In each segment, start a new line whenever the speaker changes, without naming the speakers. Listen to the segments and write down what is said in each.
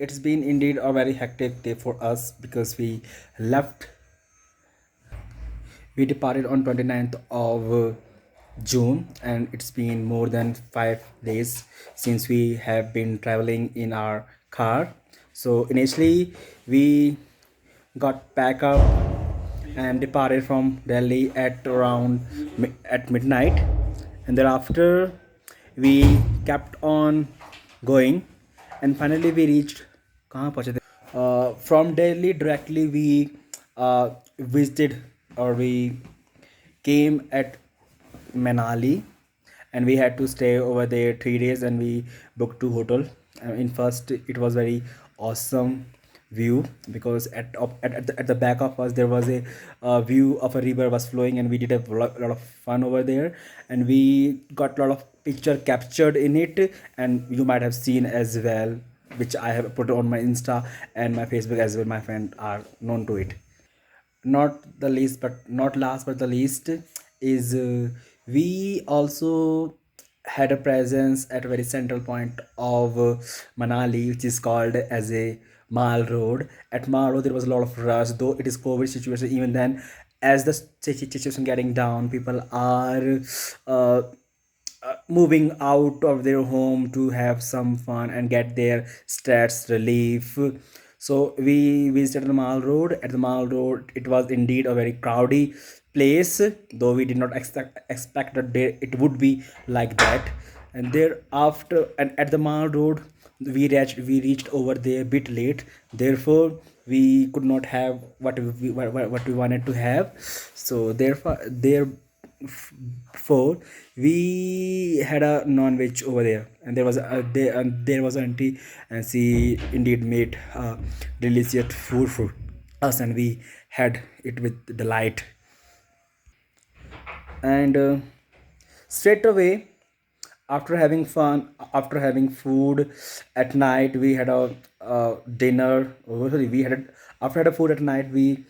It's been indeed a very hectic day for us because left we departed on 29th of June, and it's been more than 5 days since we have been traveling in our car. So initially we got packed up and departed from Delhi at around at midnight, and thereafter we kept on going, and finally we reached कहाँ पहुँचे थे? From Delhi directly we visited, or we came at Manali, and we had to stay over there 3 days, and we booked two hotel. In first, it was very awesome view because at the back of us there was a view of a river was flowing, and we did a lot of fun over there, and we got a lot of picture captured in it, and you might have seen as well, which I have put on my Insta and my Facebook as well. My friends are known to it. Not the least, but not last but the least, is we also had a presence at a very central point of Manali, which is called as a Mall Road. At Mall Road there was a lot of rush, though it is COVID situation. Even then, as the situation getting down, people are uh, moving out of their home to have some fun and get their stress relief. So we visited the Mall Road. At the Mall Road, it was indeed a very crowdy place, though we did not expect that it would be like that. And thereafter, and at the Mall Road, we reached over there a bit late. Therefore, we could not have what we wanted to have. So therefore we had a non-veg over there, and there was an auntie, and she indeed made delicious food for us, and we had it with delight. And straight away, after having fun, after having food at night, we had dinner. Oh, sorry, we had after had a food at night, we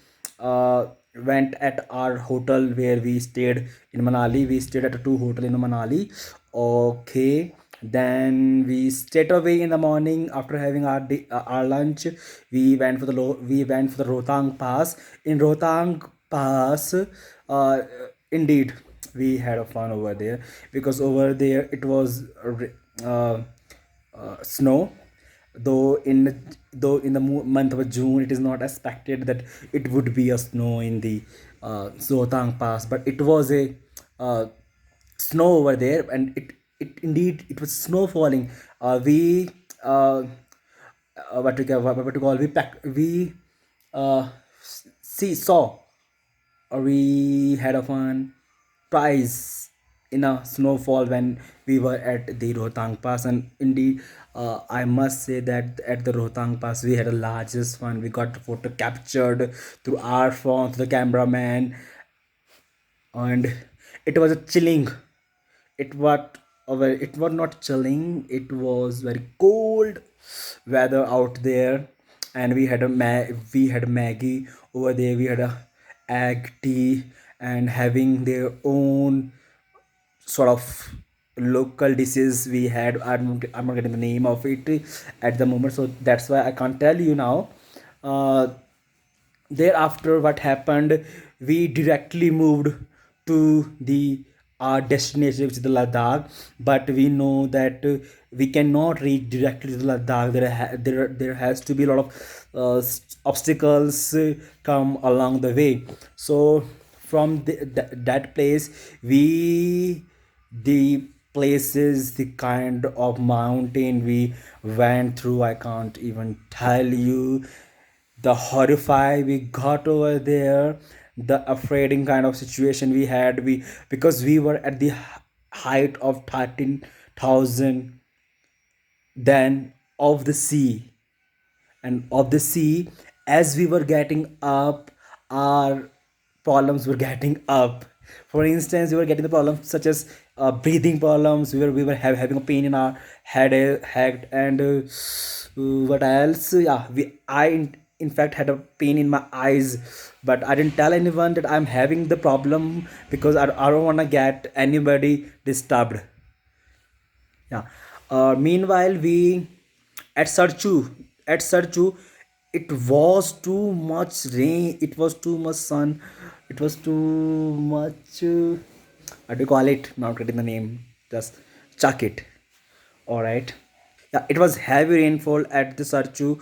went at our hotel where we stayed in Manali. We stayed at a two hotel in Manali. Okay, then we straight away in the morning, after having our lunch, we went for the Rohtang Pass. In Rohtang Pass, indeed we had a fun over there, because over there it was uh, snow, though in the month of June it is not expected that it would be a snow in the Zotang Pass, but it was a uh, snow over there, and it indeed it was snow falling. We what to call we uh, see saw, or we had a fun prize in a snowfall when we were at the Rohtang Pass. And indeed, I must say that at the Rohtang Pass we had the largest fun. We got the photo captured through our phone, through the cameraman, and it was a chilling. It was not chilling. It was very cold weather out there, and we had Maggie over there. We had a egg tea, and having their own sort of local dishes we had. I'm not getting the name of it at the moment, so that's why I can't tell you now. uh, Thereafter, what happened, we directly moved to the our destination, which is the Ladakh. But we know that we cannot reach directly to the Ladakh. There has to be a lot of obstacles come along the way. So from that place, we the places, the kind of mountain we went through, I can't even tell you. The horrify we got over there, the afraiding kind of situation we had, we because we were at the height of 13,000 then of the sea, and of the sea, as we were getting up, our problems were getting up. For instance, we were getting the problems such as breathing problems. Having a pain in our head, and what else, yeah, in fact had a pain in my eyes, but I didn't tell anyone that I'm having the problem, because I don't want to get anybody disturbed. Yeah. Meanwhile, we at Sarchu. at Sarchu, it was too much rain, it was too much sun, it was too much. What do you call it? Not getting the name. Just chuck it. All right. Yeah, it was heavy rainfall at the Sarchu,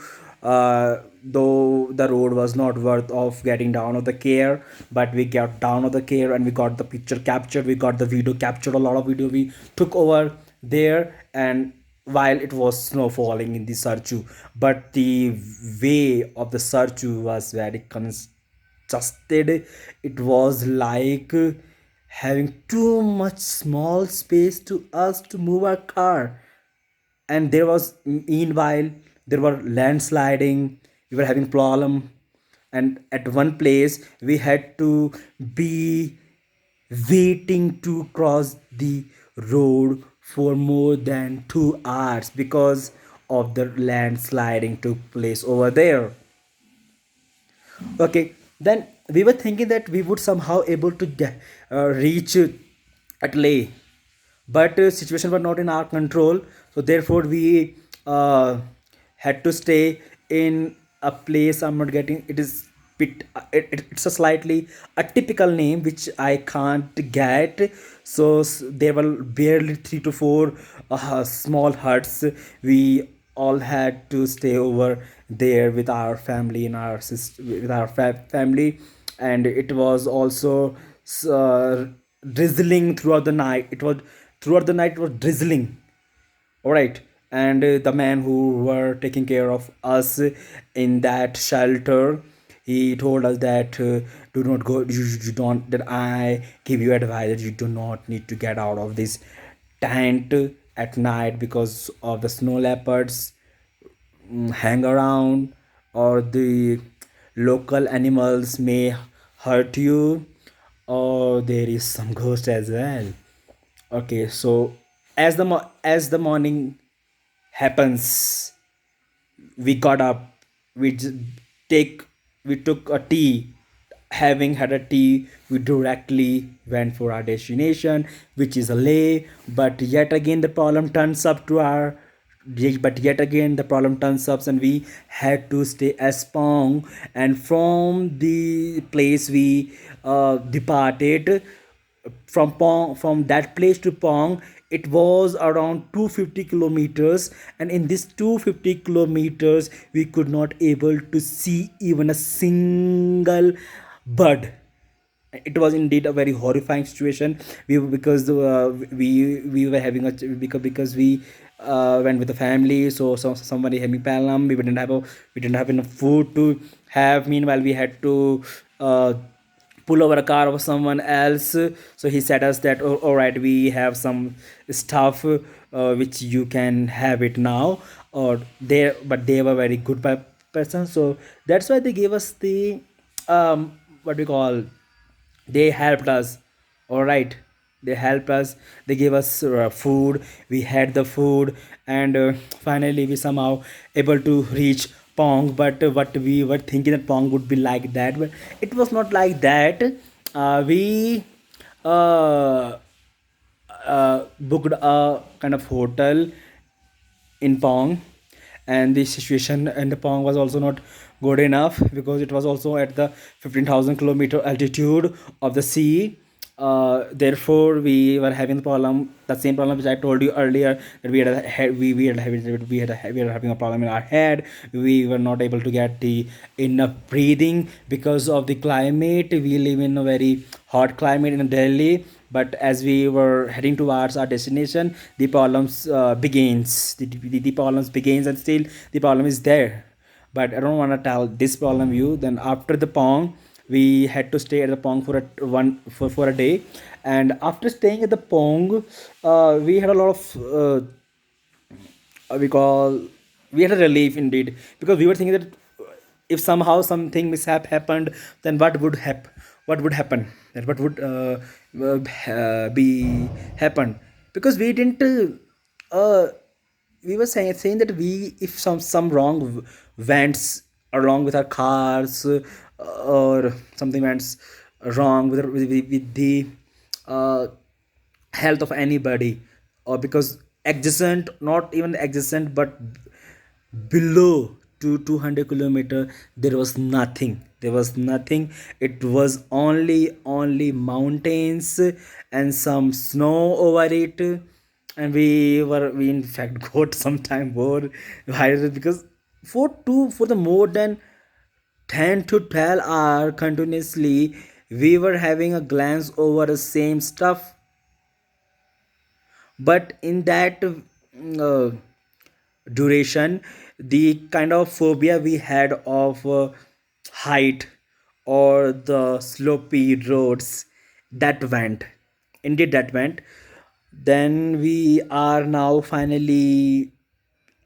though the road was not worth of getting down of the care, but we got down of the care and we got the picture captured, we got the video captured, a lot of video we took over there, and while it was snow falling in the Sarchu, but the way of the Sarchu was very congested. It was like having too much small space to us to move our car, and there was meanwhile there were landsliding, we were having problem, and at one place we had to be waiting to cross the road for more than 2 hours because of the landsliding took place over there. Okay, then we were thinking that we would somehow able to reach at Leh, but situation was not in our control, so therefore we had to stay in a place. I'm not getting it is bit it's a slightly a typical name which I can't get. So there were barely 3 to 4 small huts. We all had to stay over there with our family and our sister with our family, and it was also drizzling throughout the night. It was throughout the night it was drizzling. All right, and the man who were taking care of us in that shelter, he told us that do not go, you don't, that I give you advice that you do not need to get out of this tent at night because of the snow leopards hang around, or the local animals may hurt you, or there is some ghost as well. Okay, so as the morning happens, we got up, we take we took a tea. Having had a tea, we directly went for our destination, which is a Leh. But yet again the problem turns up to our but yet again the problem turns up, and we had to stay as Pong. And from the place we departed, from that place to Pong, it was around 250 kilometers, and in this 250 kilometers we could not able to see even a single bird. It was indeed a very horrifying situation. We because we were having a because we went with the family, so somebody having palam, we didn't have enough food to have. Meanwhile we had to pull over a car of someone else. So he said us that, oh, all right, we have some stuff which you can have it now, or they but they were very good person, so that's why they gave us the what we call, they helped us. All right, they helped us, they gave us food, we had the food, and finally we somehow able to reach Pong. But what we were thinking that Pong would be like that, but it was not like that. We uh, booked a kind of hotel in Pong, and the situation in the Pong was also not good enough because it was also at the 15,000 kilometer altitude of the sea. Therefore, we were having the same problem which I told you earlier, that we had a head, we were having a problem in our head. We were not able to get the enough breathing because of the climate. We live in a very hot climate in Delhi, but as we were heading towards our destination, the problems begins. The problems begins, and still the problem is there. But I don't want to tell this problem you. Then after the Pong, we had to stay at the Pong for a day, and after staying at the Pong, we had a lot of we call we had a relief indeed, because we were thinking that if somehow something mishap happened, then what would happen, that what would be happen, because we didn't we were saying that we, if some wrong went along with our cars, or something went wrong with the uh, health of anybody, or because adjacent, not even adjacent but below to 200 kilometer, there was nothing. There was nothing. It was only mountains and some snow over it. And we in fact got some time more higher, because for the more than 10 to 12 hour continuously we were having a glance over the same stuff. But in that duration, the kind of phobia we had of height or the slopy roads, that went. Indeed, that went. Then we are now finally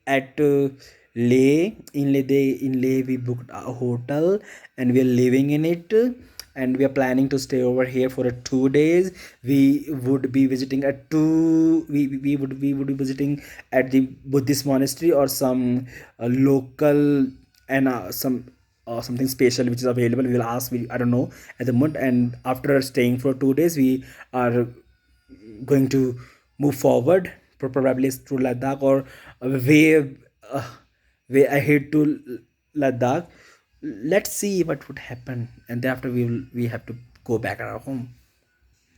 at Leh. In Leh, we booked a hotel and we are living in it. And we are planning to stay over here for 2 days. We would be visiting at two. We would be visiting at the Buddhist monastery or some local, and some something special which is available. We will ask. I don't know at the moment. And after staying for 2 days, we are going to move forward, probably through Ladakh or way uh, way ahead to Ladakh. Let's see what would happen, and thereafter we have to go back at our home.